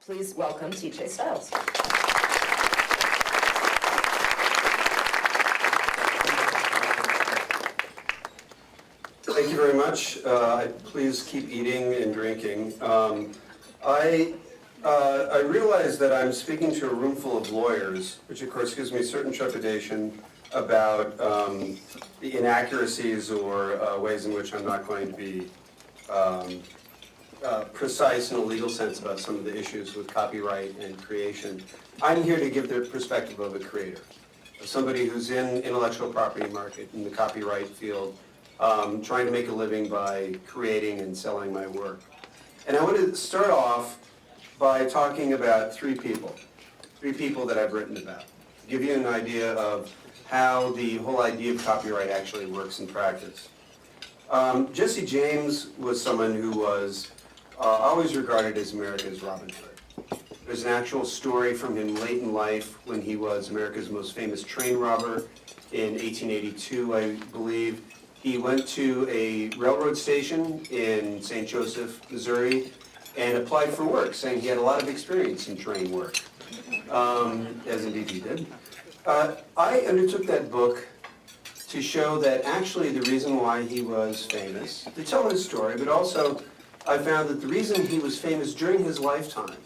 Please welcome T.J. Stiles. Thank you very much. Please keep eating and drinking. I realize that I'm speaking to a room full of lawyers, which of course gives me certain trepidation about the inaccuracies or ways in which I'm not going to be precise in a legal sense about some of the issues with copyright and creation. I'm here to give the perspective of a creator, of somebody who's in intellectual property market in the copyright field, trying to make a living by creating and selling my work. And I want to start off by talking about three people that I've written about, to give you an idea of how the whole idea of copyright actually works in practice. Jesse James was someone who was always regarded as America's Robin Hood. There's an actual story from him late in life when he was America's most famous train robber in 1882, I believe. He went to a railroad station in St. Joseph, Missouri, and applied for work, saying he had a lot of experience in train work, as indeed he did. I undertook that book to show that actually the reason why he was famous, to tell his story, but also I found that the reason he was famous during his lifetime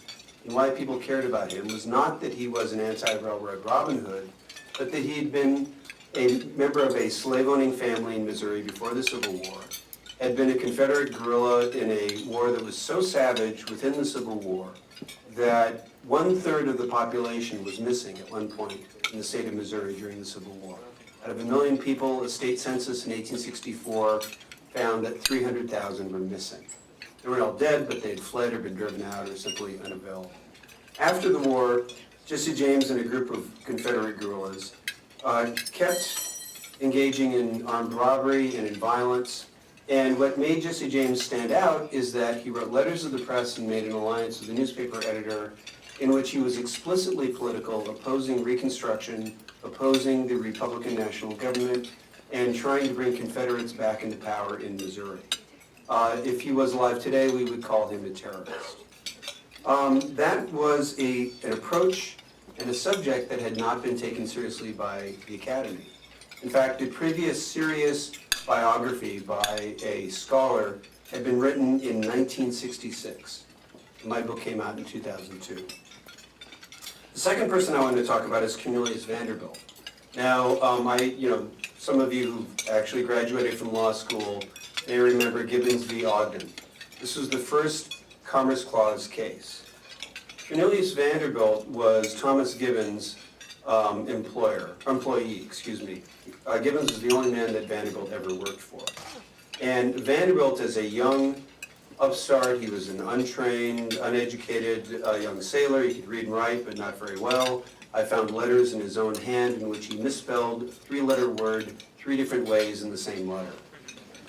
and why people cared about him was not that he was an anti-railroad Robin Hood, but that he had been a member of a slave-owning family in Missouri before the Civil War, had been a Confederate guerrilla in a war that was so savage within the Civil War that 1/3 of the population was missing at one point in the state of Missouri during the Civil War. Out of 1 million people, a state census in 1864 found that 300,000 were missing. They weren't all dead, but they'd fled or been driven out or simply unavailable. After the war, Jesse James and a group of Confederate guerrillas kept engaging in armed robbery and in violence. And what made Jesse James stand out is that he wrote letters to the press and made an alliance with a newspaper editor in which he was explicitly political, opposing Reconstruction, opposing the Republican national government, and trying to bring Confederates back into power in Missouri. If he was alive today, we would call him a terrorist. That was an approach and a subject that had not been taken seriously by the Academy. In fact, a previous serious biography by a scholar had been written in 1966. My book came out in 2002. The second person I wanted to talk about is Cornelius Vanderbilt. Now, some of you who actually graduated from law school may remember Gibbons v. Ogden. This was the first Commerce Clause case. Cornelius Vanderbilt was Thomas Gibbons' employee. Gibbons was the only man that Vanderbilt ever worked for. And Vanderbilt, as a young upstart, he was an untrained, uneducated young sailor. He could read and write, but not very well. I found letters in his own hand in which he misspelled a 3-letter word 3 different ways in the same letter.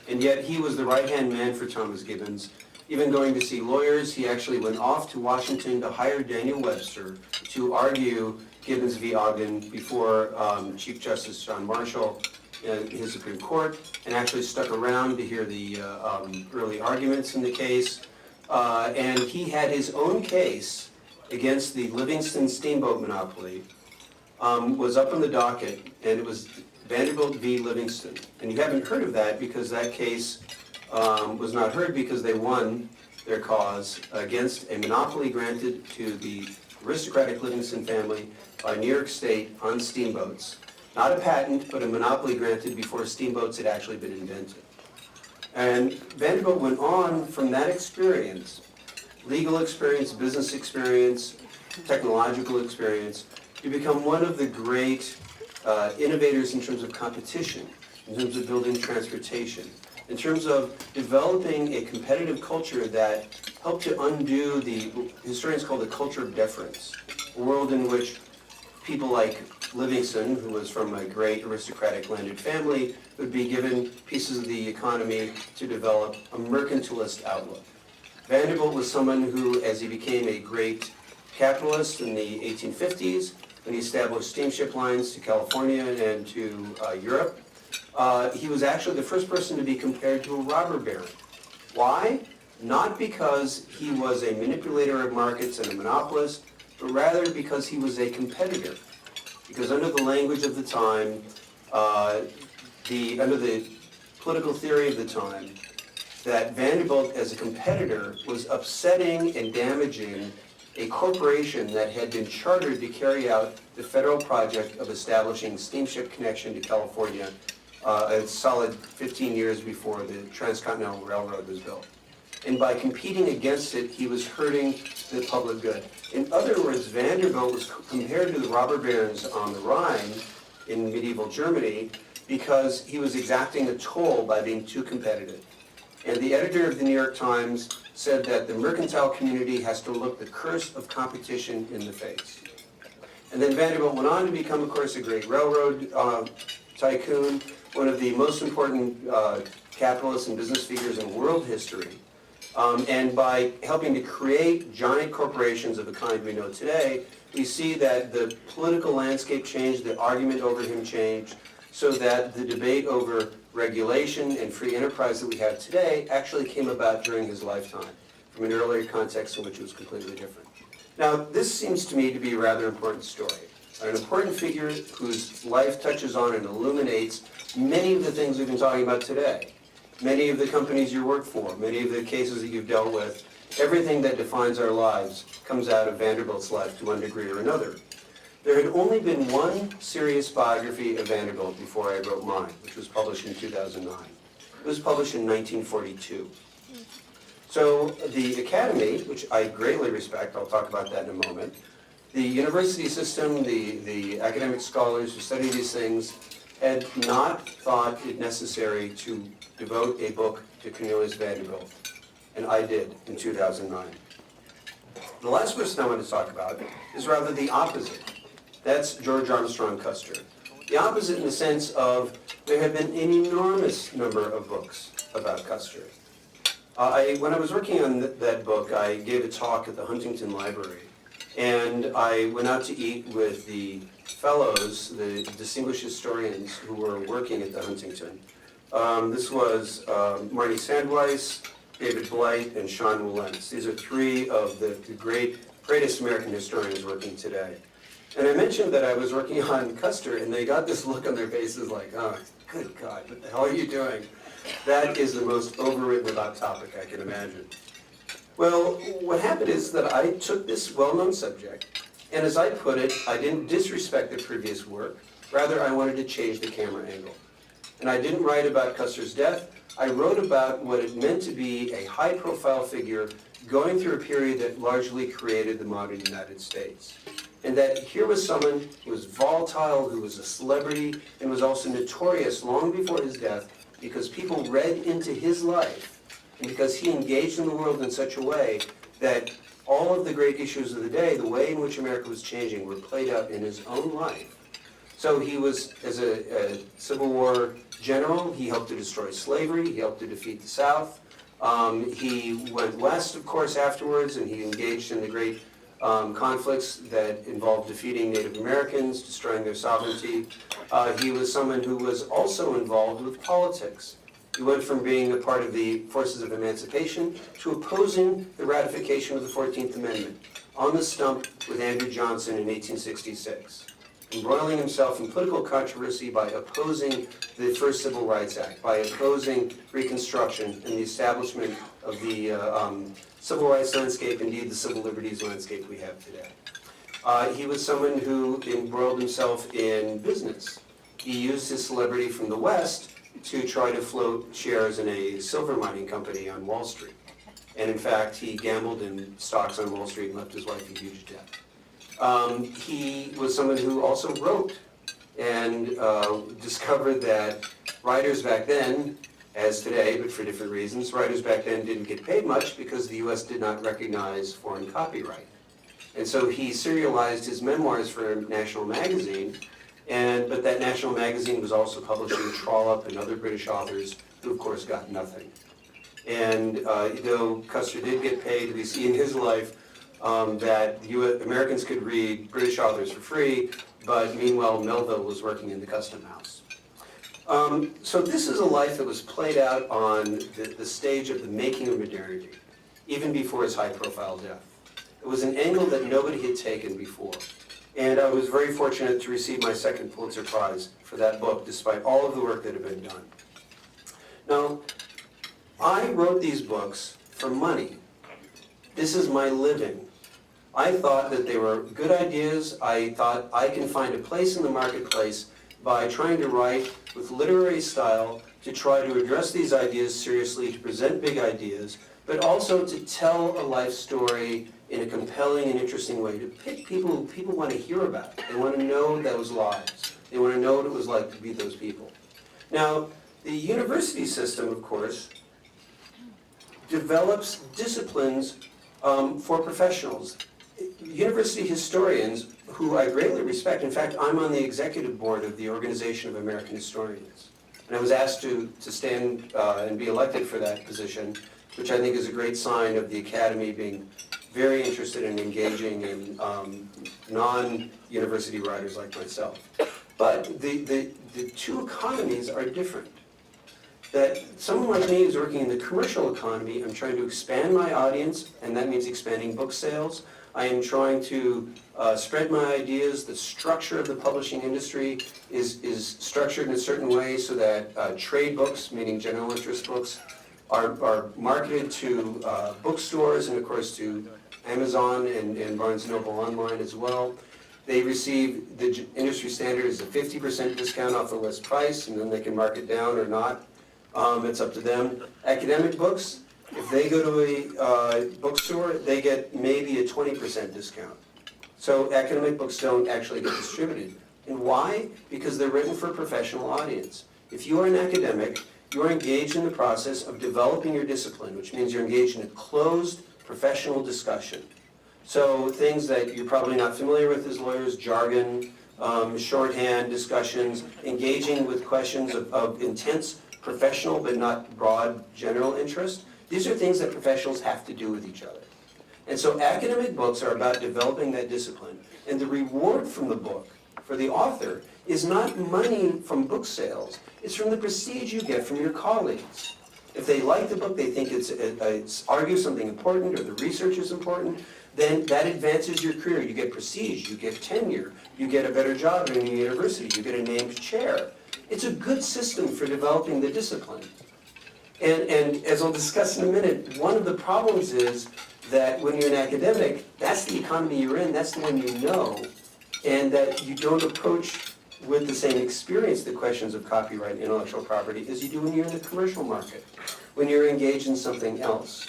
And yet he was the right-hand man for Thomas Gibbons. Even going to see lawyers, he actually went off to Washington to hire Daniel Webster to argue Gibbons v. Ogden before Chief Justice John Marshall in his Supreme Court, and actually stuck around to hear the early arguments in the case. And he had his own case against the Livingston Steamboat Monopoly, was up on the docket, and it was Vanderbilt v. Livingston. And you haven't heard of that because that case was not heard because they won their cause against a monopoly granted to the aristocratic Livingston family by New York State on steamboats. Not a patent, but a monopoly granted before steamboats had actually been invented. And Vanderbilt went on from that experience, legal experience, business experience, technological experience, to become one of the great innovators in terms of competition, in terms of building transportation, in terms of developing a competitive culture that helped to undo the, historians call it the culture of deference, a world in which people like Livingston, who was from a great aristocratic landed family, would be given pieces of the economy to develop a mercantilist outlook. Vanderbilt was someone who, as he became a great capitalist in the 1850s, when he established steamship lines to California and to Europe, he was actually the first person to be compared to a robber baron. Why? not because he was a manipulator of markets and a monopolist, but rather because he was a competitor. Because under the language of the time, under the political theory of the time, that Vanderbilt as a competitor was upsetting and damaging a corporation that had been chartered to carry out the federal project of establishing steamship connection to California a solid 15 years before the Transcontinental Railroad was built. And by competing against it, he was hurting the public good. In other words, Vanderbilt was compared to the robber barons on the Rhine in medieval Germany because he was exacting a toll by being too competitive. And the editor of the New York Times said that the mercantile community has to look the curse of competition in the face. And then Vanderbilt went on to become, of course, a great railroad tycoon, one of the most important capitalists and business figures in world history. And by helping to create giant corporations of the kind we know today, we see that the political landscape changed, the argument over him changed, so that the debate over regulation and free enterprise that we have today actually came about during his lifetime, from an earlier context in which it was completely different. Now, this seems to me to be a rather important story. An important figure whose life touches on and illuminates many of the things we've been talking about today. Many of the companies you work for, many of the cases that you've dealt with, everything that defines our lives comes out of Vanderbilt's life to one degree or another. There had only been one serious biography of Vanderbilt before I wrote mine, which was published in 2009. It was published in 1942. So the Academy, which I greatly respect, I'll talk about that in a moment, the university system, the academic scholars who study these things, had not thought it necessary to devote a book to Cornelius Vanderbilt, and I did in 2009. The last person I want to talk about is rather the opposite. That's George Armstrong Custer. The opposite in the sense of there have been an enormous number of books about Custer. When I was working on that book, I gave a talk at the Huntington Library, and I went out to eat with the fellows, the distinguished historians who were working at the Huntington. This was Marty Sandweiss, David Blight, and Sean Wilentz. These are three of the greatest American historians working today. And I mentioned that I was working on Custer, and they got this look on their faces like, oh, good God, what the hell are you doing? That is the most overwritten about topic I can imagine. Well, what happened is that I took this well-known subject, and as I put it, I didn't disrespect the previous work. Rather, I wanted to change the camera angle. And I didn't write about Custer's death. I wrote about what it meant to be a high-profile figure going through a period that largely created the modern United States. And that here was someone who was volatile, who was a celebrity, and was also notorious long before his death because people read into his life, and because he engaged in the world in such a way that all of the great issues of the day, the way in which America was changing, were played out in his own life. So he was, as a Civil War general, he helped to destroy slavery, he helped to defeat the South. He went west, of course, afterwards, and he engaged in the great conflicts that involved defeating Native Americans, destroying their sovereignty. He was someone who was also involved with politics. He went from being a part of the forces of emancipation to opposing the ratification of the 14th Amendment on the stump with Andrew Johnson in 1866, embroiling himself in political controversy by opposing the first Civil Rights Act, by opposing Reconstruction and the establishment of the civil rights landscape, indeed the civil liberties landscape we have today. He was someone who embroiled himself in business. He used his celebrity from the West to try to float shares in a silver mining company on Wall Street. And in fact, he gambled in stocks on Wall Street and left his wife in huge debt. He was someone who also wrote and discovered that writers back then, as today, but for different reasons, writers back then didn't get paid much because the U.S. did not recognize foreign copyright. And so he serialized his memoirs for a national magazine, but that national magazine was also publishing Trollope and other British authors who, of course, got nothing. And though Custer did get paid, we see in his life that Americans could read British authors for free, but meanwhile Melville was working in the Custom House. So this is a life that was played out on the stage of the making of modernity. even before his high-profile death. It was an angle that nobody had taken before. And I was very fortunate to receive my second Pulitzer Prize for that book, despite all of the work that had been done. Now, I wrote these books for money. This is my living. I thought that they were good ideas. I thought I can find a place in the marketplace by trying to write with literary style to try to address these ideas seriously, to present big ideas, but also to tell a life story in a compelling and interesting way, to pick people who people want to hear about. They want to know those lives. They want to know what it was like to be those people. Now, the university system, of course, develops disciplines for professionals. University historians, who I greatly respect, in fact, I'm on the executive board of the Organization of American Historians. And I was asked to stand and be elected for that position, which I think is a great sign of the Academy being very interested in engaging in non-university writers like myself. But the two economies are different. That someone like me who's working in the commercial economy, I'm trying to expand my audience, and that means expanding book sales. I am trying to spread my ideas. The structure of the publishing industry is structured in a certain way so that trade books, meaning general interest books, are marketed to bookstores and, of course, to Amazon and Barnes & Noble online as well. They receive, the industry standard is a 50% discount off the list price, and then they can mark it down or not. It's up to them. Academic books, if they go to a bookstore, they get maybe a 20% discount. So academic books don't actually get distributed. And why? Because they're written for a professional audience. If you are an academic, you're engaged in the process of developing your discipline, which means you're engaged in a closed professional discussion. So things that you're probably not familiar with as lawyers, jargon, shorthand discussions, engaging with questions of intense professional but not broad general interest. These are things that professionals have to do with each other. And so academic books are about developing that discipline. And the reward from the book for the author is not money from book sales. It's from the prestige you get from your colleagues. If they like the book, they think it argues something important or the research is important, then that advances your career. You get prestige, you get tenure, you get a better job in the university, you get a named chair. It's a good system for developing the discipline. And as I'll discuss in a minute, one of the problems is that when you're an academic, that's the economy you're in, that's the one you know, and that you don't approach with the same experience the questions of copyright and intellectual property as you do when you're in the commercial market, when you're engaged in something else.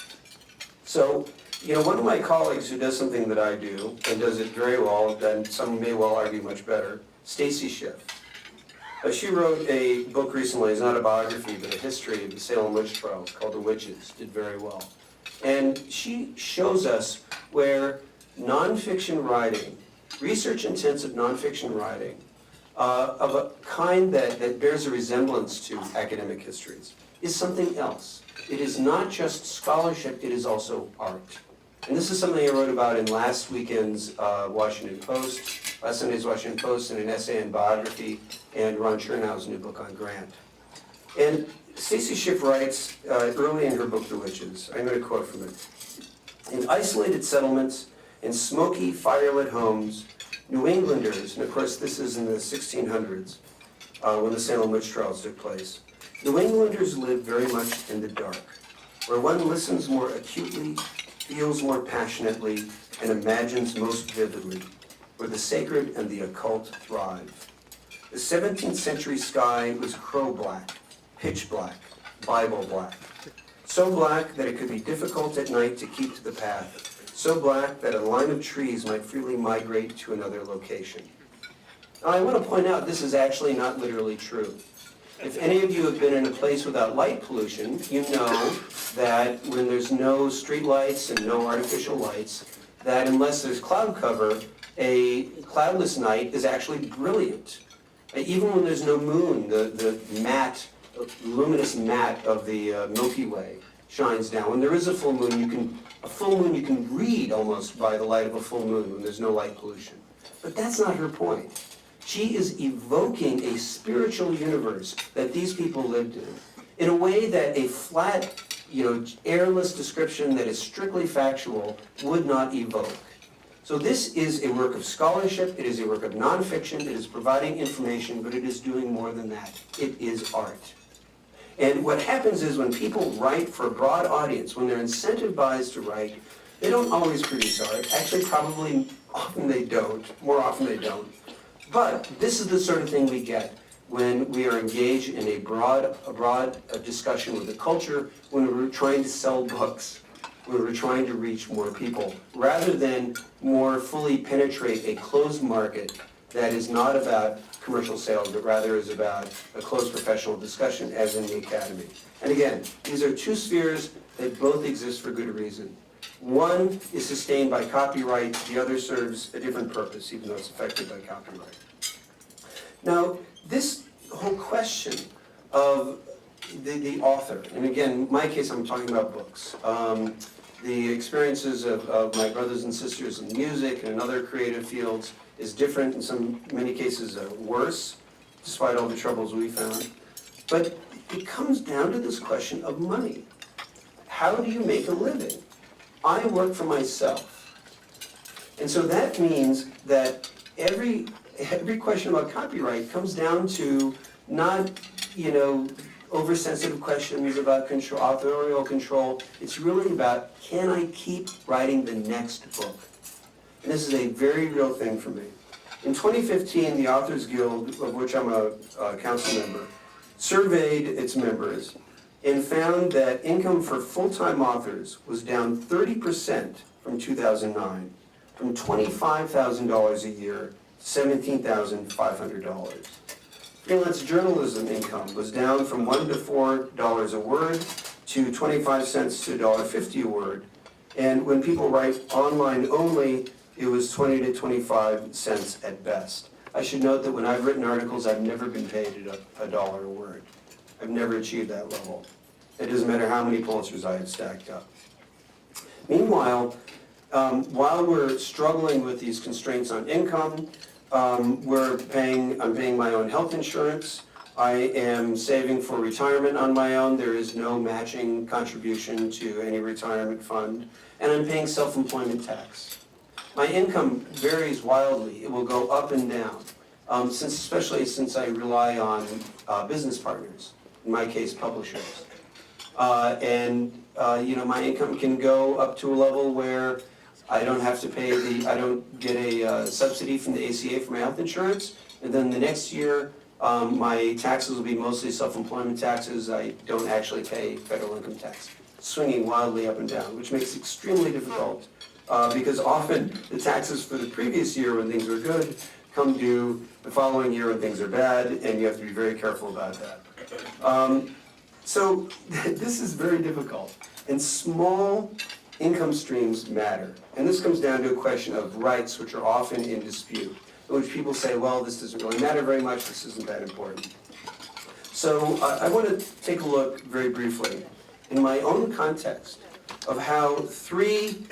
So, you know, one of my colleagues who does something that I do, and does it very well, and some may well argue much better, Stacy Schiff. She wrote a book recently, it's not a biography, but a history of the Salem witch trials called The Witches, did very well. And she shows us where nonfiction writing, research-intensive nonfiction writing, of a kind that bears a resemblance to academic histories, is something else. It is not just scholarship, it is also art. And this is something I wrote about in last weekend's Washington Post, last Sunday's Washington Post, and an essay and biography, and Ron Chernow's new book on Grant. And Stacy Schiff writes early in her book, The Witches, I'm going to quote from it. In isolated settlements, in smoky, firelit homes, New Englanders, and of course this is in the 1600s, when the Salem witch trials took place, New Englanders lived very much in the dark, where one listens more acutely, feels more passionately, and imagines most vividly, where the sacred and the occult thrive. The 17th century sky was crow black, pitch black, Bible black. So black that it could be difficult at night to keep to the path. So black that a line of trees might freely migrate to another location. Now I want to point out this is actually not literally true. If any of you have been in a place without light pollution, you know that when there's no street lights and no artificial lights, that unless there's cloud cover, a cloudless night is actually brilliant. Even when there's no moon, the matte, luminous matte of the Milky Way shines down. When there is a full moon, you can read almost by the light of a full moon when there's no light pollution. But that's not her point. She is evoking a spiritual universe that these people lived in a way that a flat airless description that is strictly factual would not evoke. So this is a work of scholarship, it is a work of nonfiction, it is providing information, but it is doing more than that. It is art. And what happens is when people write for a broad audience, when they're incentivized to write, they don't always produce art. Actually, probably often they don't, more often they don't. But this is the sort of thing we get when we are engaged in a broad discussion with the culture, when we're trying to sell books, when we're trying to reach more people, rather than more fully penetrate a closed market that is not about commercial sales, but rather is about a closed professional discussion, as in the academy. And again, these are two spheres that both exist for good reason. One is sustained by copyright, the other serves a different purpose, even though it's affected by copyright. Now, this whole question of the author, and again, in my case, I'm talking about books. The experiences of my brothers and sisters in music and in other creative fields is different, in many cases worse, despite all the troubles we found. But it comes down to this question of money. How do you make a living? I work for myself. And so that means that every question about copyright comes down to not, oversensitive questions about control, authorial control. It's really about, can I keep writing the next book? And this is a very real thing for me. In 2015, the Authors Guild, of which I'm a council member, surveyed its members and found that income for full-time authors was down 30% from 2009, from $25,000 a year to $17,500. Freelance journalism income was down from $1 to $4 a word to 25 cents to $1.50 a word. And when people write online only, it was 20 to 25 cents at best. I should note that when I've written articles, I've never been paid a dollar a word. I've never achieved that level. It doesn't matter how many Pulitzers I have stacked up. Meanwhile, while we're struggling with these constraints on income, I'm paying my own health insurance. I am saving for retirement on my own. There is no matching contribution to any retirement fund. And I'm paying self-employment tax. My income varies wildly. It will go up and down, especially since I rely on business partners, in my case, publishers. My income can go up to a level where I don't have to pay I don't get a subsidy from the ACA for my health insurance, and then the next year, my taxes will be mostly self-employment taxes. I don't actually pay federal income tax, swinging wildly up and down, which makes it extremely difficult, because often the taxes for the previous year when things were good come due the following year when things are bad, and you have to be very careful about that. So this is very difficult, and small income streams matter. And this comes down to a question of rights, which are often in dispute, in which people say, well, this doesn't really matter very much, this isn't that important. So I want to take a look very briefly in my own context of how three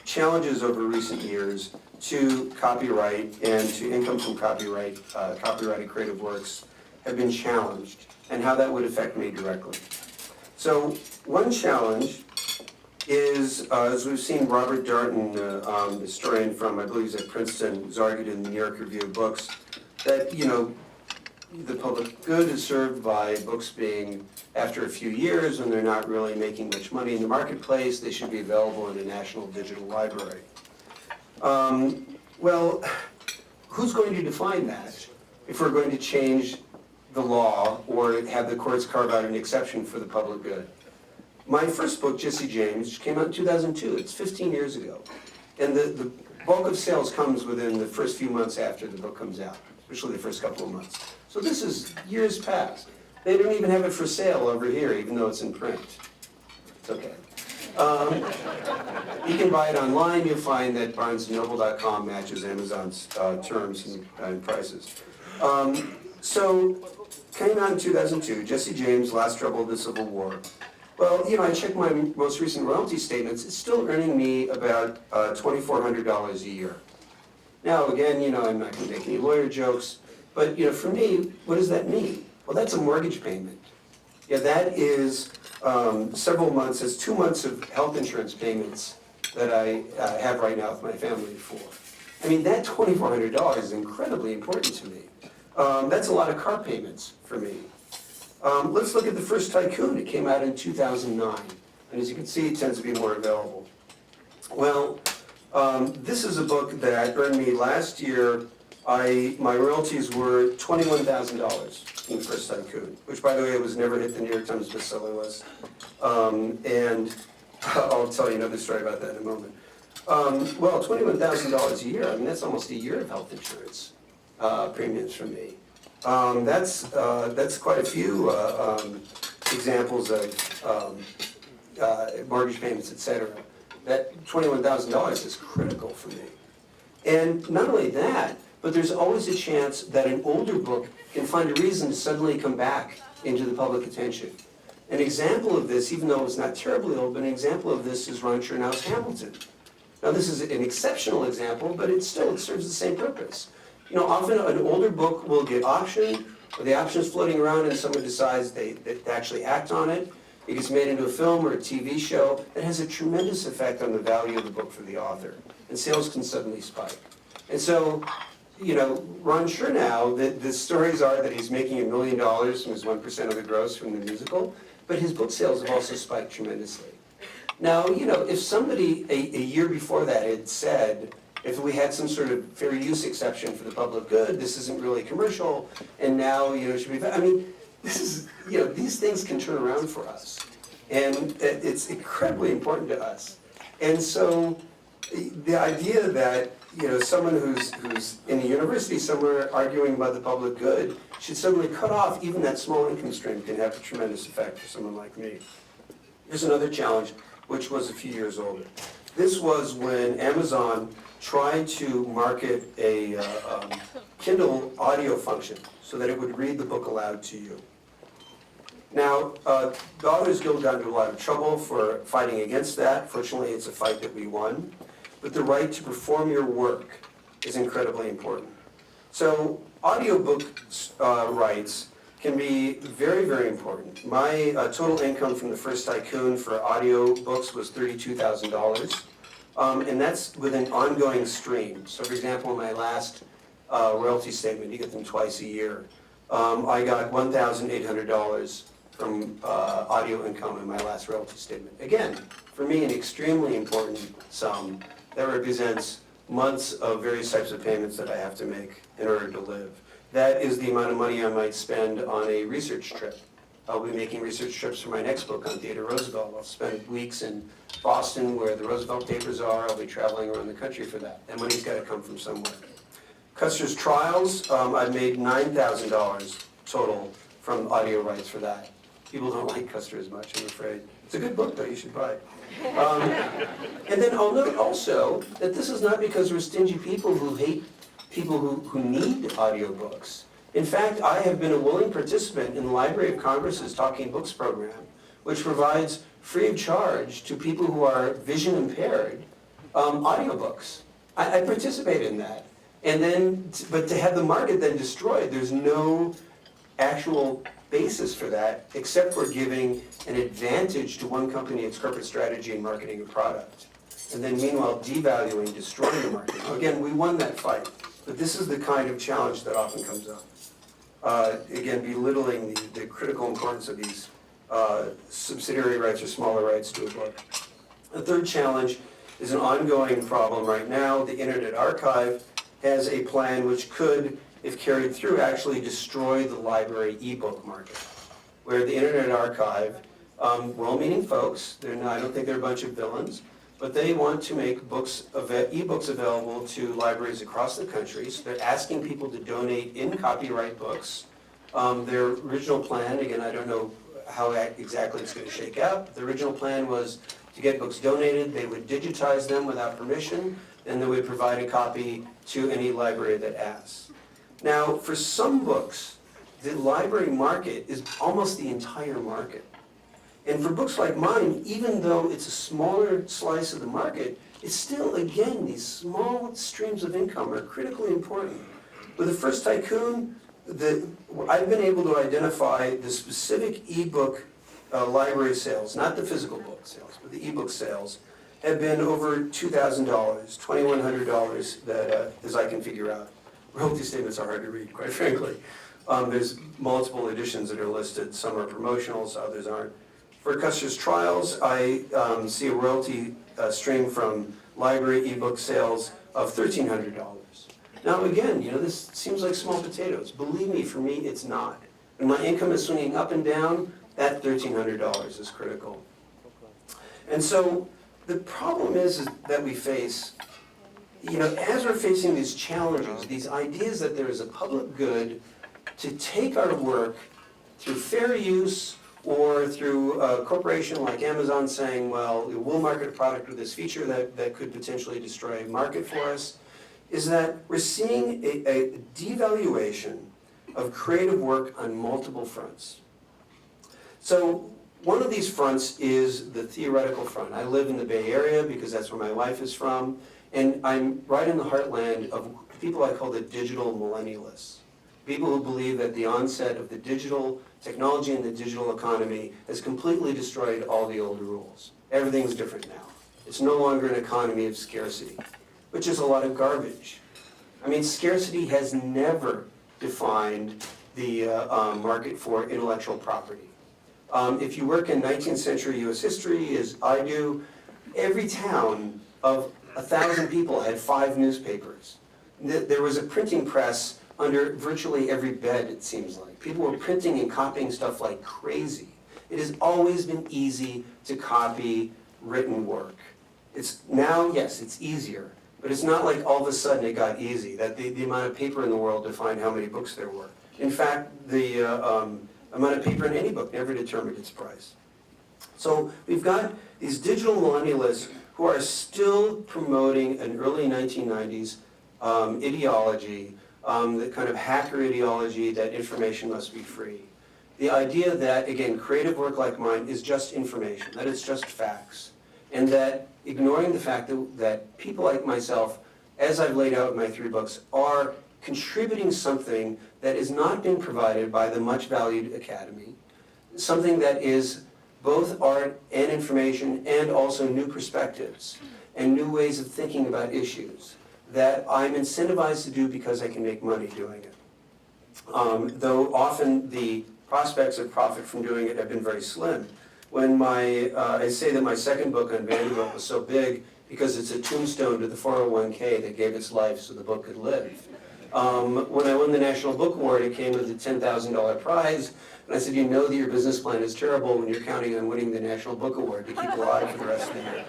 challenges over recent years to copyright and to income from copyrighted creative works have been challenged, and how that would affect me directly. So one challenge is, as we've seen, Robert Darnton, a historian from, I believe he's at Princeton, has argued in the New York Review of Books that, the public good is served by books being, after a few years, when they're not really making much money in the marketplace, they should be available in a national digital library. Well, who's going to define that if we're going to change the law or have the courts carve out an exception for the public good? My first book, Jesse James, came out in 2002. It's 15 years ago. And the bulk of sales comes within the first few months after the book comes out, especially the first couple of months. So this is years past. They don't even have it for sale over here, even though it's in print. It's okay. You can buy it online. You'll find that BarnesandNoble.com matches Amazon's terms and prices. So, came out in 2002, Jesse James, Last Trouble of the Civil War. Well, I checked my most recent royalty statements. It's still earning me about $2,400 a year. Now, again, I'm not going to make any lawyer jokes, but for me, what does that mean? Well, that's a mortgage payment. Yeah, that is several months, as 2 months of health insurance payments that I have right now with my family for. I mean, that $2,400 is incredibly important to me. That's a lot of car payments for me. Let's look at the first Tycoon. It came out in 2009. And as you can see, it tends to be more available. Well, this is a book that earned me last year, my royalties were $21,000 in the first Tycoon, which, by the way, was never hit the New York Times bestseller list. And I'll tell you another story about that in a moment. Well, $21,000 a year, I mean, that's almost a year of health insurance premiums for me. That's quite a few examples of mortgage payments, et cetera. That $21,000 is critical for me. And not only that, but there's always a chance that an older book can find a reason to suddenly come back into the public attention. An example of this, even though it's not terribly old, but an example of this is Ron Chernow's Hamilton. Now, this is an exceptional example, but it serves the same purpose. You know, often an older book will get auctioned, or the auction is floating around and someone decides they actually act on it. It gets made into a film or a TV show. It has a tremendous effect on the value of the book for the author, and sales can suddenly spike. And so, you know, Ron Chernow, the stories are that he's making $1 million from his 1% of the gross from the musical, but his book sales have also spiked tremendously. Now, you know, if somebody a year before that had said, if we had some sort of fair use exception for the public good, this isn't really commercial, and now, you know, it should be, I mean, this is, you know, these things can turn around for us. And it's incredibly important to us. And so the idea that, you know, someone who's in a university somewhere arguing about the public good should suddenly cut off even that small income stream can have a tremendous effect for someone like me. Here's another challenge, which was a few years older. This was when Amazon tried to market a Kindle audio function so that it would read the book aloud to you. Now, the Authors Guild got into a lot of trouble for fighting against that. Fortunately, it's a fight that we won. But the right to perform your work is incredibly important. So audiobook rights can be very, very important. My total income from the first Tycoon for audio books was $32,000. And that's with an ongoing stream. So for example, in my last royalty statement, you get them twice a year, I got $1,800 from audio income in my last royalty statement. Again, for me, an extremely important sum that represents months of various types of payments that I have to make in order to live. That is the amount of money I might spend on a research trip. I'll be making research trips for my next book on Theodore Roosevelt. I'll spend weeks in Boston where the Roosevelt papers are. I'll be traveling around the country for that. That money's got to come from somewhere. Custer's Trials, I've made $9,000 total from audio rights for that. People don't like Custer as much, I'm afraid. It's a good book, though. You should buy it. And then I'll note also that this is not because we're stingy people who hate people who need audiobooks. In fact, I have been a willing participant in the Library of Congress's Talking Books program, which provides free of charge to people who are vision impaired audiobooks. I participate in that. And then, but to have the market then destroyed, there's no actual basis for that, except for giving an advantage to one company, its corporate strategy and marketing a product. And then meanwhile, devaluing, destroying the market. Now, again, we won that fight, but this is the kind of challenge that often comes up. Again, belittling the critical importance of these subsidiary rights or smaller rights to a book. The third challenge is an ongoing problem right now. The Internet Archive has a plan which could, if carried through, actually destroy the library ebook market, where the Internet Archive, well-meaning folks, I don't think they're a bunch of villains, but they want to make ebooks available to libraries across the country. So they're asking people to donate in copyright books. Their original plan, again, I don't know how exactly it's going to shake out. The original plan was to get books donated, they would digitize them without permission, and they would provide a copy to any library that asks. Now, for some books, the library market is almost the entire market. And for books like mine, even though it's a smaller slice of the market, it's still, again, these small streams of income are critically important. With the first Tycoon, I've been able to identify the specific ebook library sales, not the physical book sales, but the ebook sales, have been over $2,000, $2,100 that, as I can figure out. Royalty statements are hard to read, quite frankly. There's multiple editions that are listed. Some are promotional, so others aren't. For Custer's trials, I see a royalty stream from library ebook sales of $1,300. Now again, this seems like small potatoes. Believe me, for me, it's not. When my income is swinging up and down, that $1,300 is critical. And so the problem is that we face, as we're facing these challenges, these ideas that there is a public good to take our work through fair use or through a corporation like Amazon saying, well, we'll market a product with this feature that could potentially destroy a market for us, is that we're seeing a devaluation of creative work on multiple fronts. So one of these fronts is the theoretical front. I live in the Bay Area because that's where my wife is from, and I'm right in the heartland of people I call the digital millennialists. People who believe that the onset of the digital technology and the digital economy has completely destroyed all the old rules. Everything's different now. It's no longer an economy of scarcity, which is a lot of garbage. I mean, scarcity has never defined the market for intellectual property. If you work in 19th century US history, as I do, every town of 1,000 people had 5 newspapers. There was a printing press under virtually every bed, it seems like. People were printing and copying stuff like crazy. It has always been easy to copy written work. It's now, yes, it's easier, but it's not like all of a sudden it got easy, that the amount of paper in the world defined how many books there were. In fact, the amount of paper in any book never determined its price. So we've got these digital millennialists who are still promoting an early 1990s ideology, the kind of hacker ideology that information must be free. The idea that, again, creative work like mine is just information, that it's just facts, and that ignoring the fact that people like myself, as I've laid out in my 3 books, are contributing something that is not being provided by the much valued academy, something that is both art and information and also new perspectives and new ways of thinking about issues that I'm incentivized to do because I can make money doing it. Though often the prospects of profit from doing it have been very slim. When I say that my second book on Vanderbilt was so big because it's a tombstone to the 401k that gave its life so the book could live. When I won the National Book Award, it came with a $10,000 prize, and I said, you know that your business plan is terrible when you're counting on winning the National Book Award to keep alive for the rest of the year.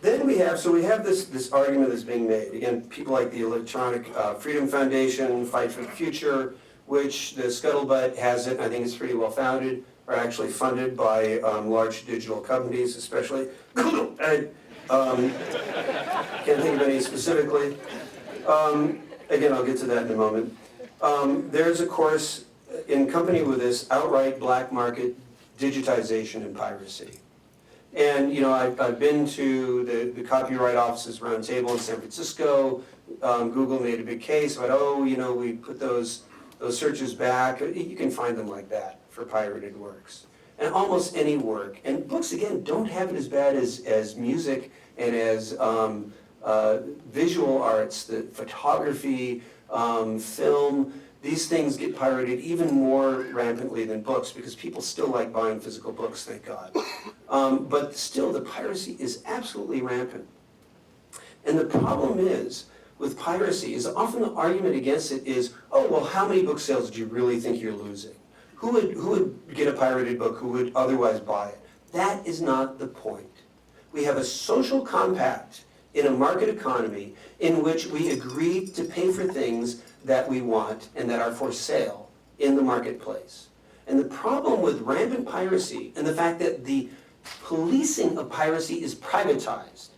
Then we have this argument that's being made. Again, people like the Electronic Freedom Foundation, Fight for the Future, which the scuttlebutt has it, and I think it's pretty well founded, are actually funded by large digital companies, especially. I can't think of any specifically. Again, I'll get to that in a moment. There's a course in company with this outright black market digitization and piracy. And I've been to the copyright offices roundtable in San Francisco. Google made a big case about, we put those searches back. You can find them like that for pirated works. And almost any work. And books, again, don't have it as bad as music and as visual arts, the photography, film. These things get pirated even more rampantly than books because people still like buying physical books, thank God. But still, the piracy is absolutely rampant. And the problem is, with piracy, is often the argument against it is, oh, well, how many book sales do you really think you're losing? Who would get a pirated book who would otherwise buy it? That is not the point. We have a social compact in a market economy in which we agree to pay for things that we want and that are for sale in the marketplace. And the problem with rampant piracy and the fact that the policing of piracy is privatized.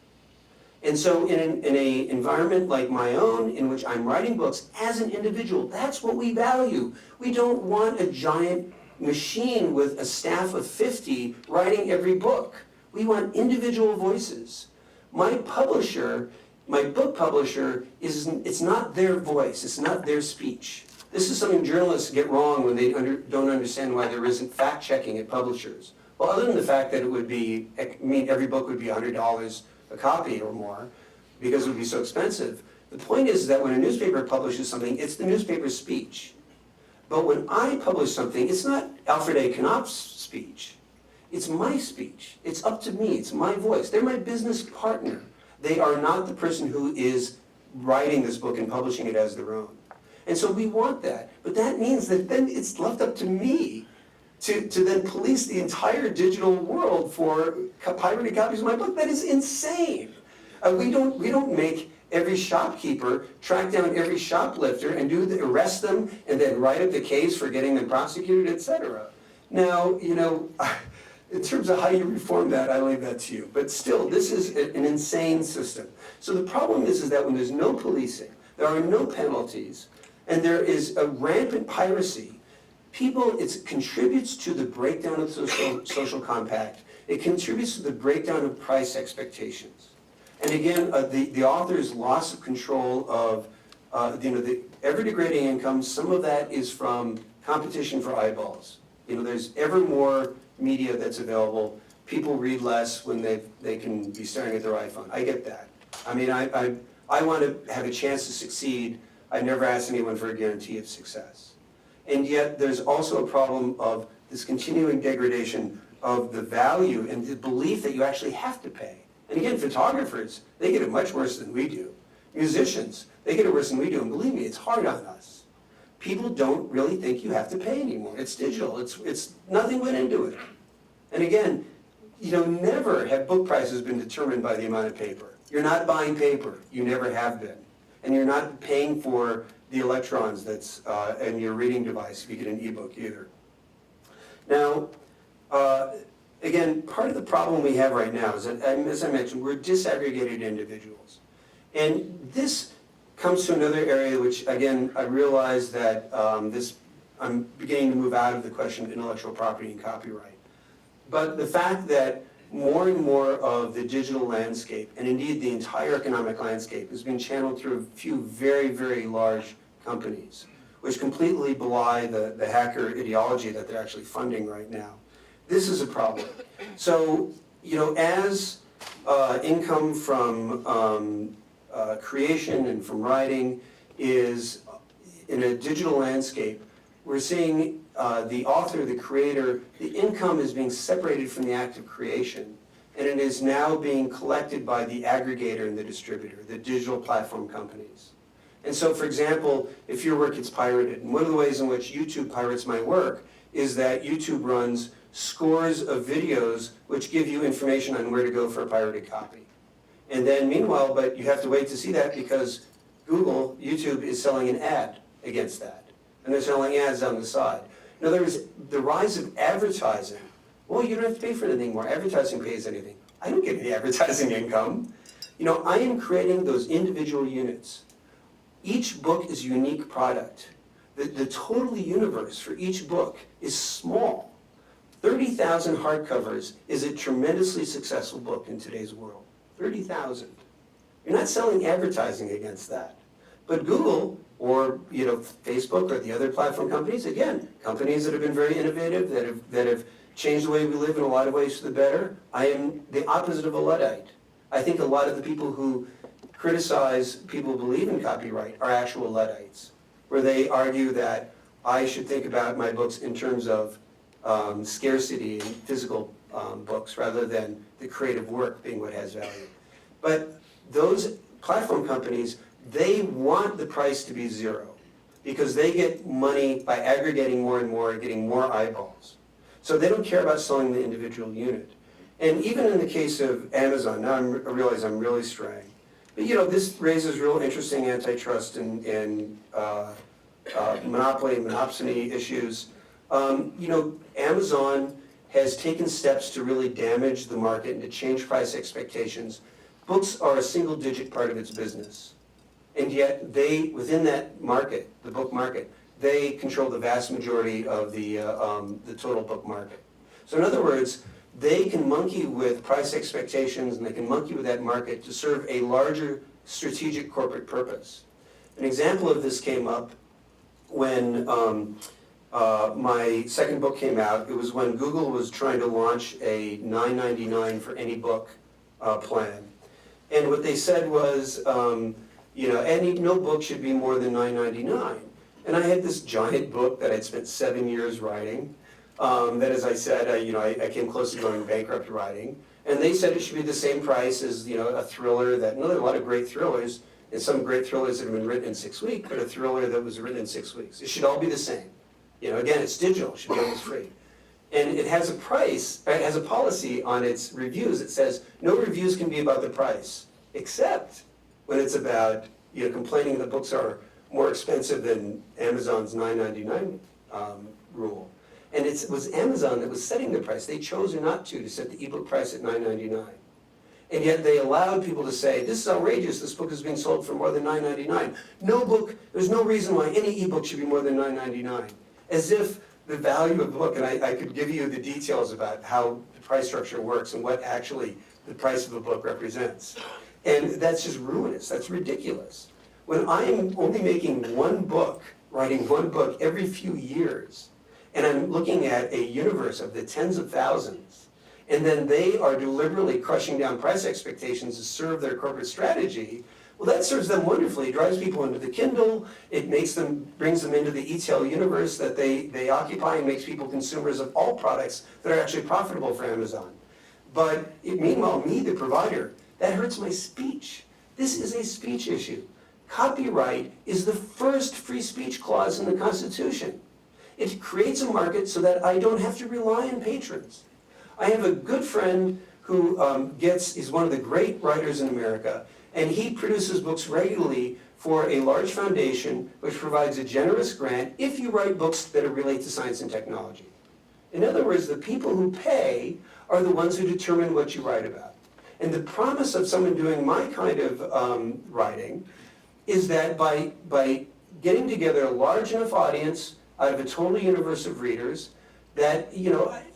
And so in an environment like my own, in which I'm writing books as an individual, that's what we value. We don't want a giant machine with a staff of 50 writing every book. We want individual voices. My publisher, my book publisher, it's not their voice, it's not their speech. This is something journalists get wrong when they don't understand why there isn't fact-checking at publishers. Well, other than the fact that every book would be $100 a copy or more, because it would be so expensive, the point is that when a newspaper publishes something, it's the newspaper's speech. But when I publish something, it's not Alfred A. Knopf's speech. It's my speech. It's up to me. It's my voice. They're my business partner. They are not the person who is writing this book and publishing it as their own. And so we want that. But that means that then it's left up to me to then police the entire digital world for pirated copies of my book. That is insane. We don't make every shopkeeper track down every shoplifter and arrest them and then write up the case for getting them prosecuted, etc. Now, in terms of how you reform that, I leave that to you. But still, this is an insane system. So the problem is that when there's no policing, there are no penalties, and there is a rampant piracy, it contributes to the breakdown of social compact. It contributes to the breakdown of price expectations. And again, the author's loss of control of the ever-degrading income. Some of that is from competition for eyeballs. There's ever more media that's available. People read less when they can be staring at their iPhone. I get that. I mean, I want to have a chance to succeed. I've never asked anyone for a guarantee of success. And yet there's also a problem of this continuing degradation of the value and the belief that you actually have to pay. And again, photographers, they get it much worse than we do. Musicians, they get it worse than we do. And believe me, it's hard on us. People don't really think you have to pay anymore. It's digital. It's nothing went into it. And again, never have book prices been determined by the amount of paper. You're not buying paper. You never have been. And you're not paying for the electrons that's in your reading device if you get an ebook either. Now, again, part of the problem we have right now is that, as I mentioned, we're disaggregated individuals. And this comes to another area which, again, I realize that I'm beginning to move out of the question of intellectual property and copyright. But the fact that more and more of the digital landscape, and indeed the entire economic landscape, is being channeled through a few very, very large companies, which completely belie the hacker ideology that they're actually funding right now. This is a problem. So, as income from creation and from writing is in a digital landscape, we're seeing the author, the creator, the income is being separated from the act of creation, and it is now being collected by the aggregator and the distributor, the digital platform companies. And so, for example, if your work gets pirated, and one of the ways in which YouTube pirates my work is that YouTube runs scores of videos which give you information on where to go for a pirated copy. And then meanwhile, but you have to wait to see that because YouTube is selling an ad against that. And they're selling ads on the side. In other words, the rise of advertising, well, you don't have to pay for anything more. Advertising pays anything. I don't get any advertising income. I am creating those individual units. Each book is a unique product. The total universe for each book is small. 30,000 hardcovers is a tremendously successful book in today's world. 30,000. You're not selling advertising against that. But Google or Facebook or the other platform companies, again, companies that have been very innovative, that have changed the way we live in a lot of ways for the better. I am the opposite of a Luddite. I think a lot of the people who criticize people who believe in copyright are actual Luddites, where they argue that I should think about my books in terms of scarcity in physical books rather than the creative work being what has value. But those platform companies, they want the price to be zero because they get money by aggregating more and more and getting more eyeballs. So they don't care about selling the individual unit. And even in the case of Amazon, now I realize I'm really straying, but this raises real interesting antitrust and monopoly and monopsony issues. Amazon has taken steps to really damage the market and to change price expectations. Books are a single-digit part of its business. And yet within that market, the book market, they control the vast majority of the total book market. So in other words, they can monkey with price expectations and they can monkey with that market to serve a larger strategic corporate purpose. An example of this came up when my second book came out. It was when Google was trying to launch a $9.99 for any book plan. And what they said was, no book should be more than $9.99. And I had this giant book that I'd spent 7 years writing, that, as I said, I came close to going bankrupt writing. And they said it should be the same price as, a thriller that, there are a lot of great thrillers, and some great thrillers that have been written in 6 weeks, but a thriller that was written in 6 weeks. It should all be the same. Again, it's digital, it should be almost free. And it has a price, it has a policy on its reviews. It says, no reviews can be about the price, except when it's about, complaining that books are more expensive than Amazon's $9.99 rule. And it was Amazon that was setting the price. They chose not to set the ebook price at $9.99. And yet they allowed people to say, this is outrageous, this book is being sold for more than $9.99. No book, there's no reason why any ebook should be more than $9.99. As if the value of the book, and I could give you the details about how the price structure works and what actually the price of a book represents. And that's just ruinous, that's ridiculous. When I am only making one book, writing one book every few years, and I'm looking at a universe of the tens of thousands, and then they are deliberately crushing down price expectations to serve their corporate strategy, well, that serves them wonderfully. It drives people into the Kindle, it brings them into the e-tail universe that they occupy, and makes people consumers of all products that are actually profitable for Amazon. But meanwhile, me, the provider, that hurts my speech. This is a speech issue. Copyright is the first free speech clause in the Constitution. It creates a market so that I don't have to rely on patrons. I have a good friend who is one of the great writers in America, and he produces books regularly for a large foundation which provides a generous grant if you write books that relate to science and technology. In other words, the people who pay are the ones who determine what you write about. And the promise of someone doing my kind of writing is that by getting together a large enough audience out of a total universe of readers, that,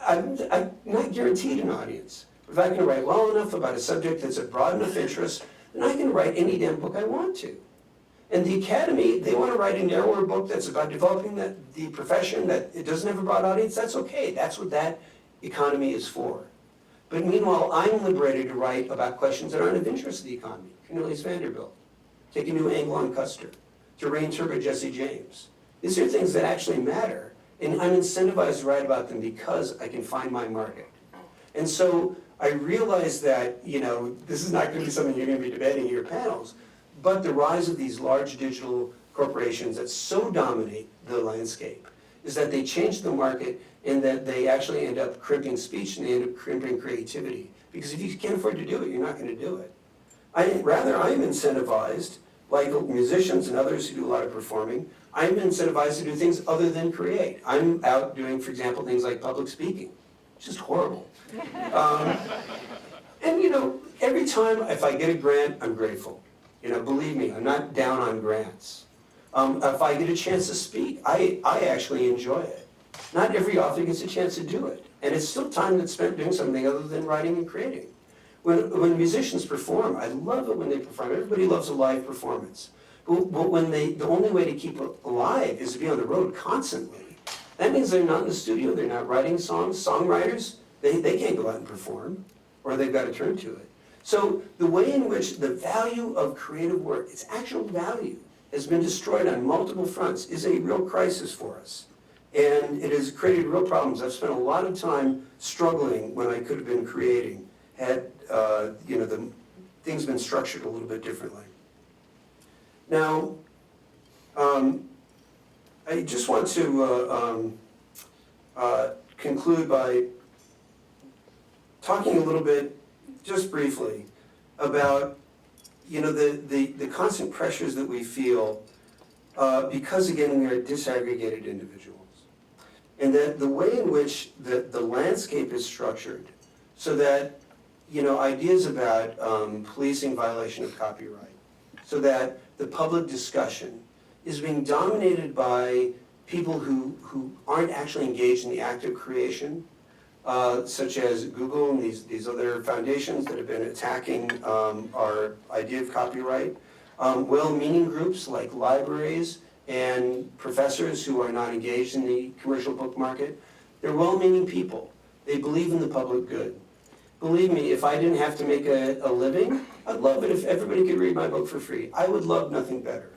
I'm not guaranteed an audience. If I can write well enough about a subject that's of broad enough interest, then I can write any damn book I want to. And the Academy, they want to write a narrower book that's about developing the profession, that it doesn't have a broad audience. That's okay. That's what that economy is for. But meanwhile, I'm liberated to write about questions that aren't of interest to the economy. Cornelius Vanderbilt, take a new angle on Custer, to reinterpret Jesse James. These are things that actually matter, and I'm incentivized to write about them because I can find my market. And so I realize that, this is not going to be something you're going to be debating in your panels, but the rise of these large digital corporations that so dominate the landscape is that they change the market, and that they actually end up crimping speech, and they end up crimping creativity. Because if you can't afford to do it, you're not going to do it. I'm incentivized, like musicians and others who do a lot of performing, I'm incentivized to do things other than create. I'm out doing, for example, things like public speaking. It's just horrible. And every time if I get a grant, I'm grateful. Believe me, I'm not down on grants. If I get a chance to speak, I actually enjoy it. Not every author gets a chance to do it. And it's still time that's spent doing something other than writing and creating. When musicians perform, I love it when they perform. Everybody loves a live performance. But when the only way to keep it alive is to be on the road constantly. That means they're not in the studio, they're not writing songs. Songwriters, they can't go out and perform, or they've got to turn to it. So the way in which the value of creative work, its actual value, has been destroyed on multiple fronts is a real crisis for us. And it has created real problems. I've spent a lot of time struggling when I could have been creating, had the things been structured a little bit differently. Now, I just want to conclude by talking a little bit, just briefly, about the constant pressures that we feel because, again, we are disaggregated individuals. And that the way in which the landscape is structured so that, ideas about policing violation of copyright, so that the public discussion is being dominated by people who aren't actually engaged in the act of creation, such as Google and these other foundations that have been attacking our idea of copyright. Well-meaning groups like libraries and professors who are not engaged in the commercial book market. They're well-meaning people. They believe in the public good. Believe me, if I didn't have to make a living, I'd love it if everybody could read my book for free. I would love nothing better.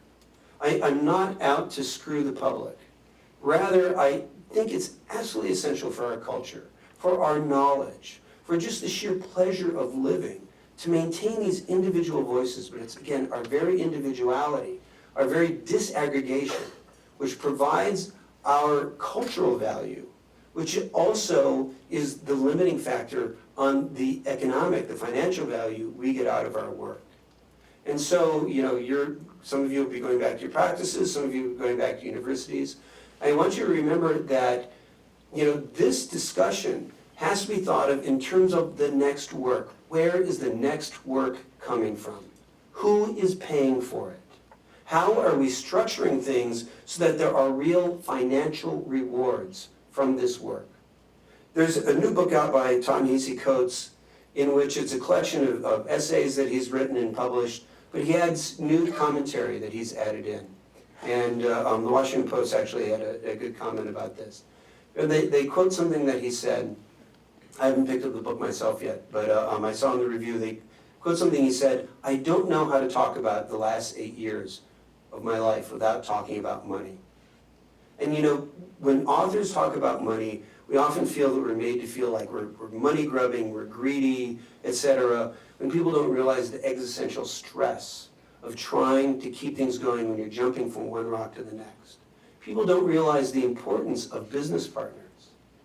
I'm not out to screw the public. Rather, I think it's absolutely essential for our culture, for our knowledge, for just the sheer pleasure of living, to maintain these individual voices, but it's, again, our very individuality, our very disaggregation, which provides our cultural value, which also is the limiting factor on the economic, the financial value we get out of our work. And so, some of you will be going back to your practices, some of you going back to universities. I want you to remember that, this discussion has to be thought of in terms of the next work. Where is the next work coming from? Who is paying for it? How are we structuring things so that there are real financial rewards from this work? There's a new book out by Ta-Nehisi Coates in which it's a collection of essays that he's written and published, but he adds new commentary that he's added in. And the Washington Post actually had a good comment about this. And they quote something that he said. I haven't picked up the book myself yet, but I saw in the review, they quote something he said, "I don't know how to talk about the last 8 years of my life without talking about money." And when authors talk about money, we often feel that we're made to feel like we're money grubbing, we're greedy, etc. When people don't realize the existential stress of trying to keep things going when you're jumping from one rock to the next. People don't realize the importance of business partners.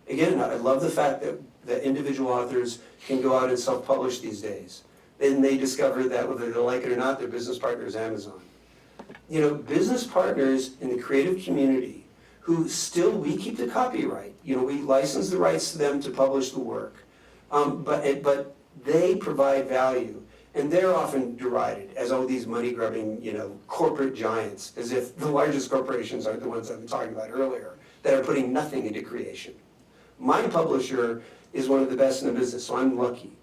Again, I love the fact that individual authors can go out and self-publish these days. Then they discover that whether they like it or not, their business partner is Amazon. Business partners in the creative community who we keep the copyright. We license the rights to them to publish the work. But they provide value. And they're often derided as, these money-grubbing, corporate giants, as if the largest corporations aren't the ones I've been talking about earlier, that are putting nothing into creation. My publisher is one of the best in the business, so I'm lucky.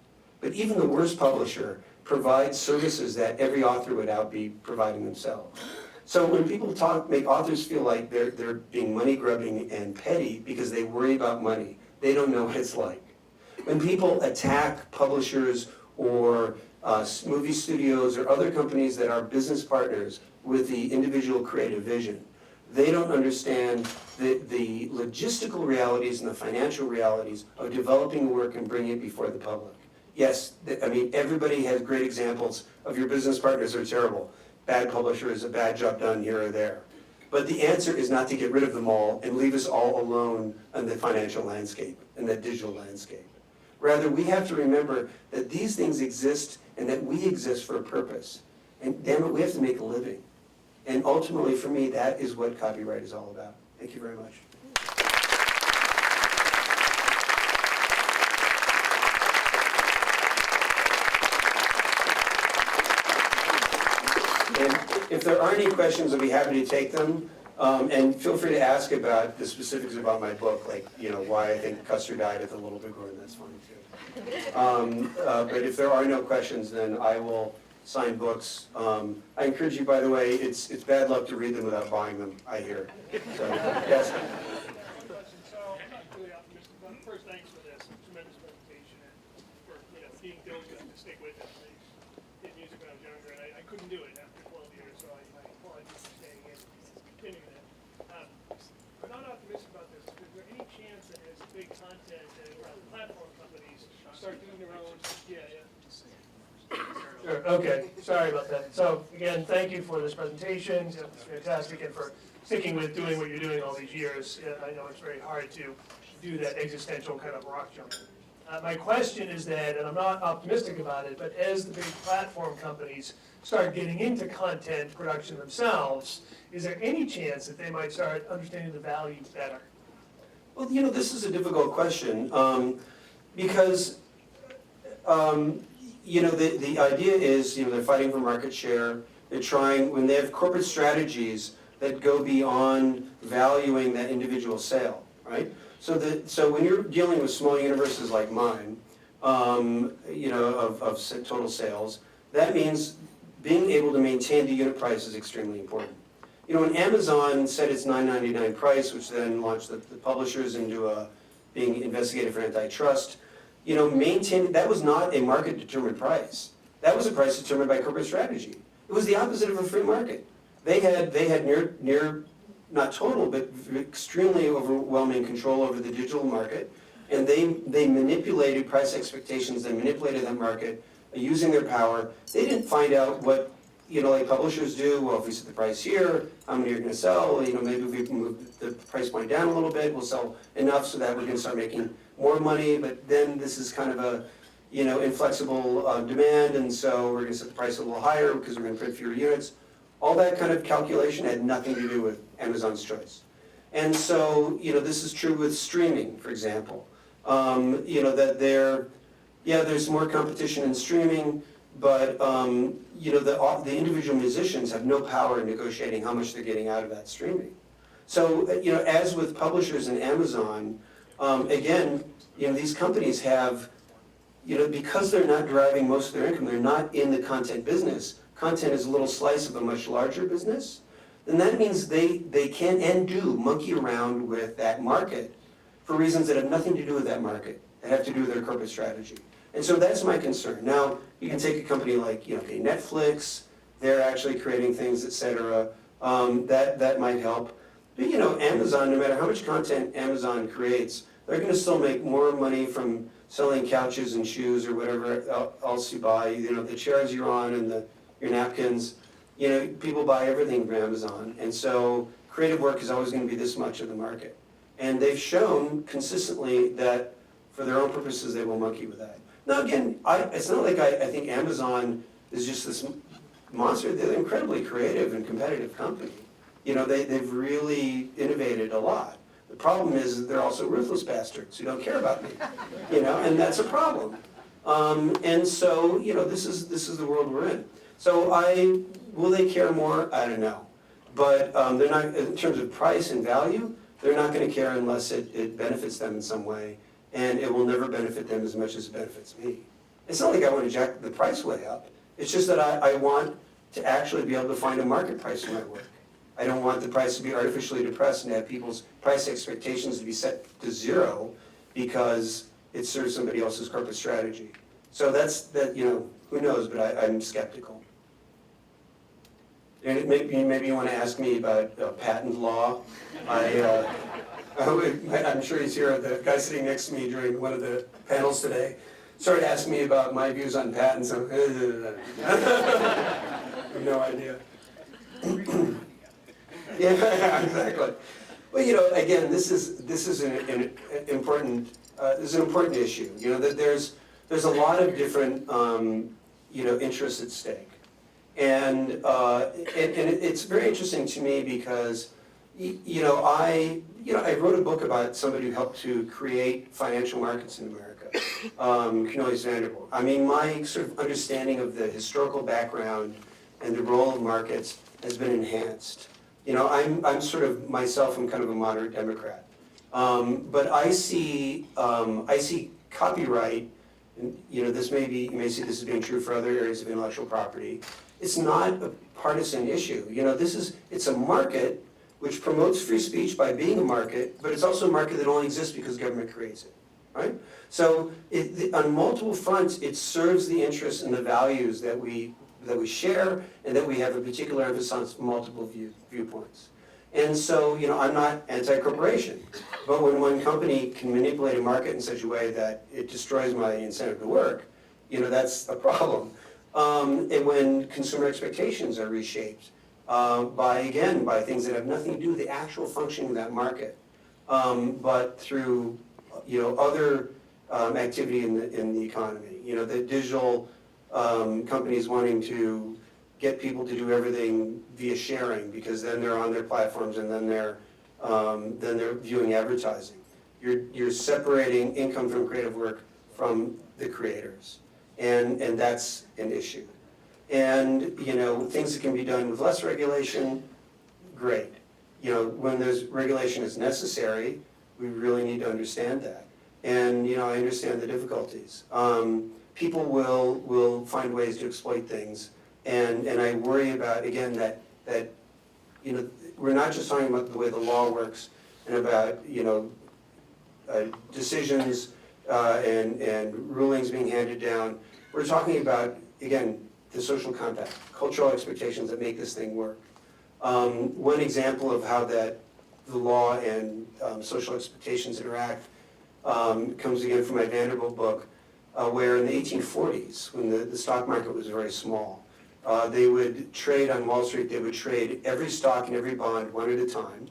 But even the worst publisher provides services that every author would be providing themselves. So when people make authors feel like they're being money-grubbing and petty because they worry about money, they don't know what it's like. When people attack publishers or movie studios or other companies that are business partners with the individual creative vision, they don't understand the logistical realities and the financial realities of developing work and bringing it before the public. Yes, everybody has great examples of your business partners are terrible. Bad publishers, a bad job done here or there. But the answer is not to get rid of them all and leave us all alone on the financial landscape and the digital landscape. Rather, we have to remember that these things exist and that we exist for a purpose. And damn it, we have to make a living. And ultimately, for me, that is what copyright is all about. Thank you very much. And if there are any questions, I'll be happy to take them. And feel free to ask about the specifics about my book, like why I think Custer died at the Little Bighorn. That's fine too. But if there are no questions, then I will sign books. I encourage you, by the way, it's bad luck to read them without buying them, I hear. So, yes. So I'm not really optimistic, but first, thanks for this tremendous presentation and for being diligent to stick with it. I did music when I was younger, and I couldn't do it after 12 years, so I apologize for staying in and continuing that. I'm not optimistic about this. Is there any chance that as big content and platform companies start doing their own? Sure. Okay. Sorry about that. So again, thank you for this presentation. It's fantastic, and for sticking with doing what you're doing all these years. I know it's very hard to do that existential kind of rock jumping. My question is that, and I'm not optimistic about it, but as the big platform companies start getting into content production themselves, is there any chance that they might start understanding the value better? Well, this is a difficult question because the idea is, they're fighting for market share. They're trying, when they have corporate strategies that go beyond valuing that individual sale, right? So when you're dealing with small universes like mine, of total sales, that means being able to maintain the unit price is extremely important. when Amazon set its $9.99 price, which then launched the publishers into being investigated for antitrust, that was not a market-determined price. That was a price determined by corporate strategy. It was the opposite of a free market. They had near, not total, but extremely overwhelming control over the digital market, and they manipulated price expectations, they manipulated that market using their power. They didn't find out what, like publishers do. Well, if we set the price here, how many are going to sell? Maybe if we can move the price point down a little bit, we'll sell enough so that we're going to start making more money, but then this is kind of a, inflexible demand, and so we're going to set the price a little higher because we're going to print fewer units. All that kind of calculation had nothing to do with Amazon's choice. And so, this is true with streaming, for example. That there's more competition in streaming, but, the individual musicians have no power in negotiating how much they're getting out of that streaming. So, as with publishers and Amazon, again, these companies have, because they're not deriving most of their income, they're not in the content business. Content is a little slice of a much larger business. Then that means they can and do monkey around with that market for reasons that have nothing to do with that market, that have to do with their corporate strategy. And so that's my concern. Now, you can take a company like, Netflix, they're actually creating things, et cetera, that might help. But, Amazon, no matter how much content Amazon creates, they're going to still make more money from selling couches and shoes or whatever else you buy, the chairs you're on and your napkins. People buy everything from Amazon. And so creative work is always going to be this much of the market. And they've shown consistently that for their own purposes, they will monkey with that. Now, again, it's not like I think Amazon is just this monster. They're an incredibly creative and competitive company. They've really innovated a lot. The problem is they're also ruthless bastards who don't care about me, and that's a problem. And so, this is the world we're in. So will they care more? I don't know. But they're not, in terms of price and value, they're not going to care unless it benefits them in some way, and it will never benefit them as much as it benefits me. It's not like I want to jack the price way up. It's just that I want to actually be able to find a market price for my work. I don't want the price to be artificially depressed and have people's price expectations to be set to zero because it serves somebody else's corporate strategy. So who knows, but I'm skeptical. And maybe you want to ask me about patent law. I'm sure he's here, the guy sitting next to me during one of the panels today started asking me about my views on patents. I have no idea. Yeah, exactly. Well, again, this is an important issue. That there's a lot of different interests at stake, and it's very interesting to me because I wrote a book about somebody who helped to create financial markets in America, Cornelius Vanderbilt. I mean, my sort of understanding of the historical background and the role of markets has been enhanced. I'm sort of myself, I'm kind of a moderate Democrat, but I see copyright, and you may see this as being true for other areas of intellectual property. It's not a partisan issue. It's a market which promotes free speech by being a market, but it's also a market that only exists because government creates it, right? So on multiple fronts, it serves the interests and the values that we share, and that we have a particular emphasis on multiple viewpoints. And so, I'm not anti-corporation, but when one company can manipulate a market in such a way that it destroys my incentive to work, that's a problem. And when consumer expectations are reshaped by things that have nothing to do with the actual functioning of that market, but through, other activity in the economy, the digital companies wanting to get people to do everything via sharing because then they're on their platforms and then they're viewing advertising. You're separating income from creative work from the creators, and that's an issue. And things that can be done with less regulation, great. When there's regulation is necessary, we really need to understand that. And I understand the difficulties. People will find ways to exploit things, and I worry about, again, that we're not just talking about the way the law works and about, decisions and rulings being handed down. We're talking about, again, the social compact, cultural expectations that make this thing work. One example of how that the law and social expectations interact comes again from my Vanderbilt book, where in the 1840s, when the stock market was very small, they would trade on Wall Street, they would trade every stock and every bond one at a time.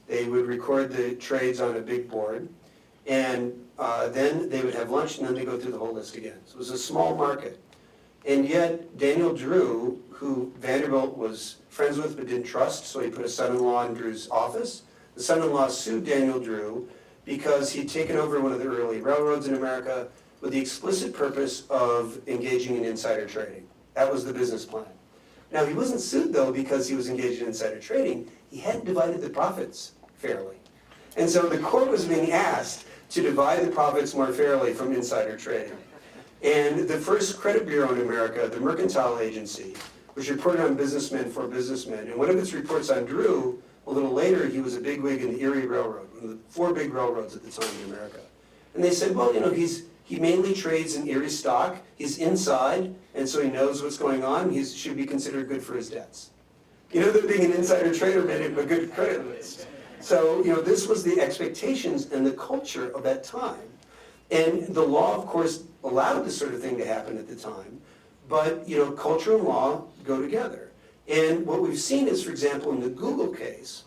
They would record the trades on a big board, and then they would have lunch, and then they go through the whole list again. So it was a small market. And yet, Daniel Drew, who Vanderbilt was friends with but didn't trust, so he put a son-in-law in Drew's office. The son-in-law sued Daniel Drew because he'd taken over one of the early railroads in America with the explicit purpose of engaging in insider trading. That was the business plan. Now, he wasn't sued, though, because he was engaged in insider trading. He hadn't divided the profits fairly. And so the court was being asked to divide the profits more fairly from insider trading. And the first credit bureau in America, the Mercantile Agency, which reported on businessmen for businessmen, and one of its reports on Drew, a little later, he was a bigwig in the Erie Railroad, one of the 4 big railroads at the time in America. And they said, well, he mainly trades in Erie stock, he's inside, and so he knows what's going on, he should be considered good for his debts. That being an insider trader made him a good credit list. So, this was the expectations and the culture of that time. And the law, of course, allowed this sort of thing to happen at the time, but, culture and law go together. And what we've seen is, for example, in the Google case,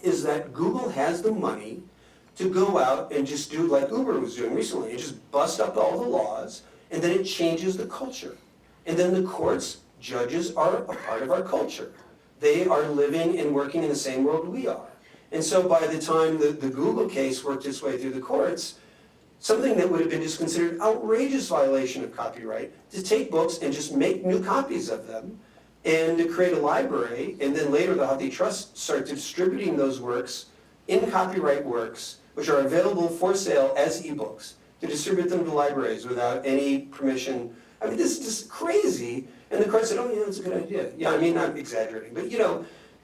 is that Google has the money to go out and just do like Uber was doing recently, and just bust up all the laws, and then it changes the culture. And then the courts, judges are a part of our culture. They are living and working in the same world we are. And so by the time the Google case worked its way through the courts, something that would have been just considered outrageous violation of copyright, to take books and just make new copies of them, and to create a library, and then later the Hathi Trust started distributing those works in copyright works, which are available for sale as ebooks, to distribute them to libraries without any permission. I mean, this is just crazy. And the court said, oh, yeah, that's a good idea. Yeah, I mean, I'm exaggerating. But,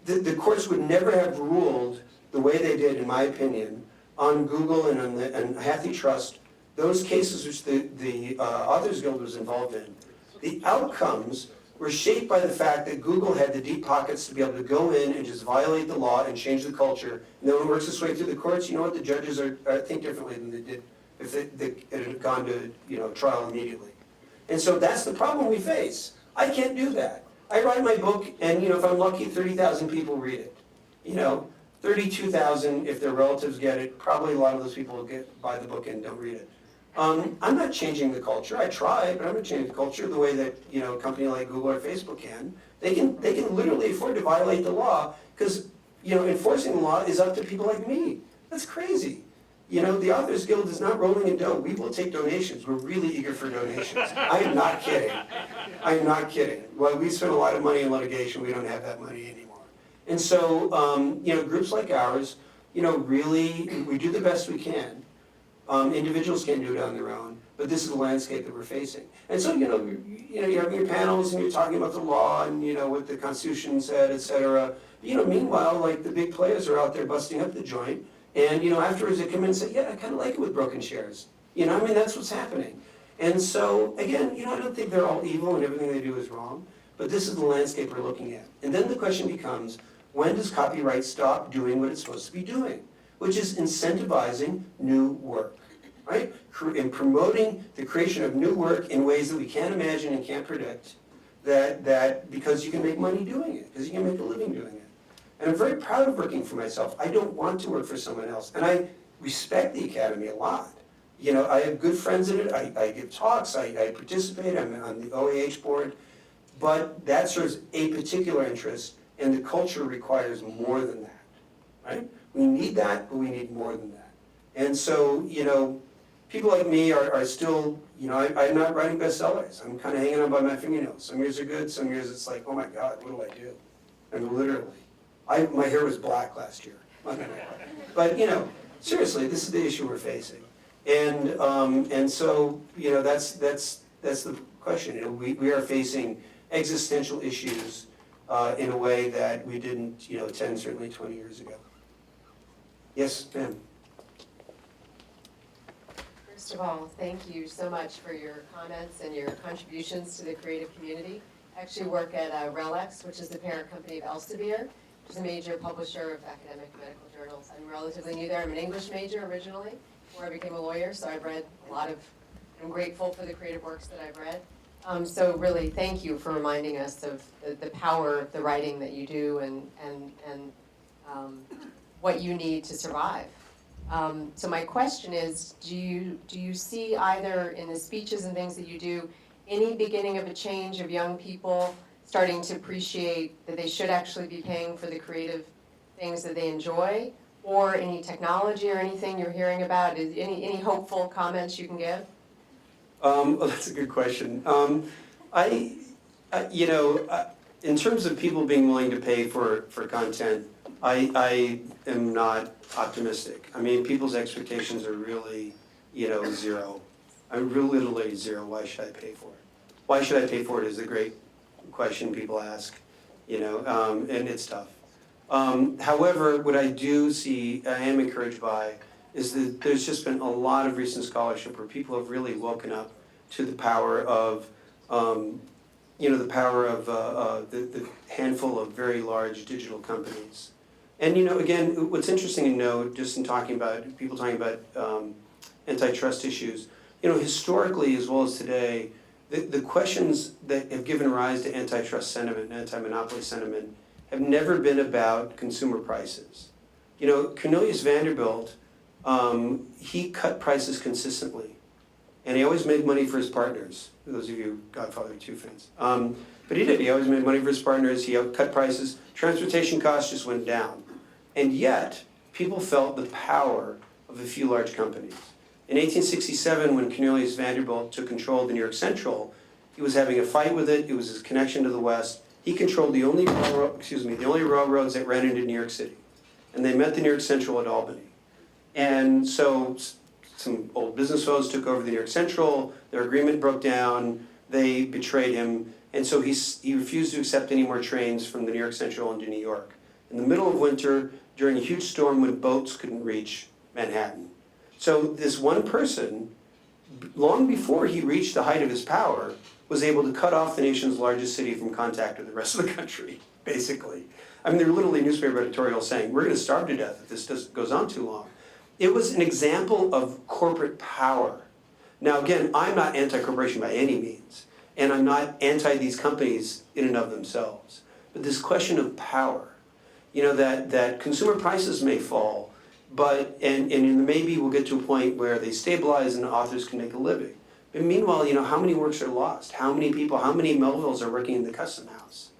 the courts would never have ruled the way they did, in my opinion, on Google and on the Hathi Trust, those cases which the Authors Guild was involved in. The outcomes were shaped by the fact that Google had the deep pockets to be able to go in and just violate the law and change the culture. And then when it works its way through the courts, you know what, the judges think differently than they did if it had gone to trial immediately. And so that's the problem we face. I can't do that. I write my book, and if I'm lucky, 30,000 people read it. 32,000 if their relatives get it. Probably a lot of those people will buy the book and don't read it. I'm not changing the culture. I try, but I'm not changing the culture the way that a company like Google or Facebook can. They can literally afford to violate the law because enforcing the law is up to people like me. That's crazy. The Authors Guild is not rolling in dough. We will take donations. We're really eager for donations. I am not kidding. I am not kidding. Well, we spend a lot of money in litigation. We don't have that money anymore. And so, groups like ours, really, we do the best we can. Individuals can't do it on their own, but this is the landscape that we're facing. And so, you're having your panels and you're talking about the law and, what the Constitution said, et cetera. Meanwhile, like the big players are out there busting up the joint. And, afterwards they come in and say, yeah, I kind of like it with broken shares. That's what's happening. And so, again, I don't think they're all evil and everything they do is wrong, but this is the landscape we're looking at. And then the question becomes, when does copyright stop doing what it's supposed to be doing? Which is incentivizing new work, right? And promoting the creation of new work in ways that we can't imagine and can't predict, that because you can make money doing it, because you can make a living doing it. And I'm very proud of working for myself. I don't want to work for someone else. And I respect the Academy a lot. I have good friends in it. I give talks. I participate. I'm on the OAH board. But that serves a particular interest, and the culture requires more than that, right? We need that, but we need more than that. And so, people like me are still, I'm not writing bestsellers. I'm kind of hanging on by my fingernails. Some years are good. Some years it's like, oh my God, what do I do? And literally. My hair was black last year. But, seriously, this is the issue we're facing. And so, that's the question. We are facing existential issues in a way that we didn't, 10, certainly 20 years ago. Yes, ma'am. First of all, thank you so much for your comments and your contributions to the creative community. I actually work at RELX, which is the parent company of Elsevier, which is a major publisher of academic medical journals. I'm relatively new there. I'm an English major originally before I became a lawyer, so I've read a lot of, I'm grateful for the creative works that I've read. So really, thank you for reminding us of the power of the writing that you do and what you need to survive. So my question is, do you see either in the speeches and things that you do, any beginning of a change of young people starting to appreciate that they should actually be paying for the creative things that they enjoy, or any technology or anything you're hearing about? Is any hopeful comments you can give? Well, that's a good question. In terms of people being willing to pay for content, I am not optimistic. I mean, people's expectations are really, zero. I'm really literally zero. Why should I pay for it? Why should I pay for it is a great question people ask, and it's tough. However, what I do see, I am encouraged by, is that there's just been a lot of recent scholarship where people have really woken up to the power of, the handful of very large digital companies. And again, what's interesting to note, just in talking about, people talking about antitrust issues, historically as well as today, the questions that have given rise to antitrust sentiment, anti-monopoly sentiment, have never been about consumer prices. Cornelius Vanderbilt, he cut prices consistently, and he always made money for his partners. For those of you Godfather 2 fans. But he did, he always made money for his partners, he cut prices, transportation costs just went down. And yet, people felt the power of a few large companies. In 1867, when Cornelius Vanderbilt took control of the New York Central, he was having a fight with it, it was his connection to the West. He controlled the only railroads that ran into New York City. And they met the New York Central at Albany. And so some old business foes took over the New York Central, their agreement broke down, they betrayed him, and so he refused to accept any more trains from the New York Central into New York. In the middle of winter, during a huge storm when boats couldn't reach Manhattan. So this one person, long before he reached the height of his power, was able to cut off the nation's largest city from contact with the rest of the country, basically. I mean, there were literally newspaper editorials saying, we're going to starve to death if this goes on too long. It was an example of corporate power. Now again, I'm not anti-corporation by any means, and I'm not anti these companies in and of themselves. But this question of power, that consumer prices may fall, but and maybe we'll get to a point where they stabilize and authors can make a living. But meanwhile, how many works are lost? How many people, how many Melvilles are working in the custom house?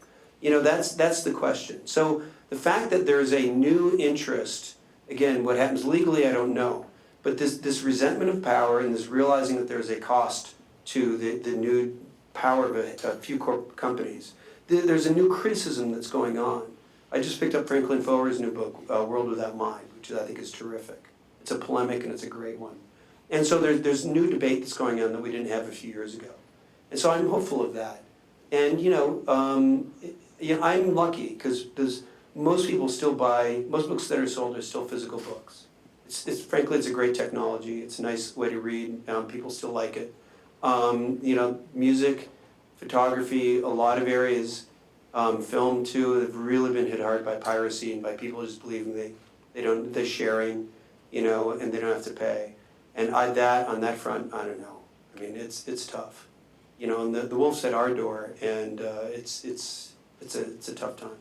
That's the question. So the fact that there's a new interest, again, what happens legally, I don't know. But this resentment of power and this realizing that there's a cost to the new power of a few companies, there's a new criticism that's going on. I just picked up Franklin Foer's new book, World Without Mind, which I think is terrific. It's a polemic and it's a great one. And so there's new debate that's going on that we didn't have a few years ago. And so I'm hopeful of that. And I'm lucky because most people still buy, most books that are sold are still physical books. Frankly, it's a great technology. It's a nice way to read. People still like it. Music, photography, a lot of areas, film too, have really been hit hard by piracy and by people just believing they're sharing, and they don't have to pay. And on that front, I don't know. I mean, it's tough. And the wolf's at our door, and it's a tough time.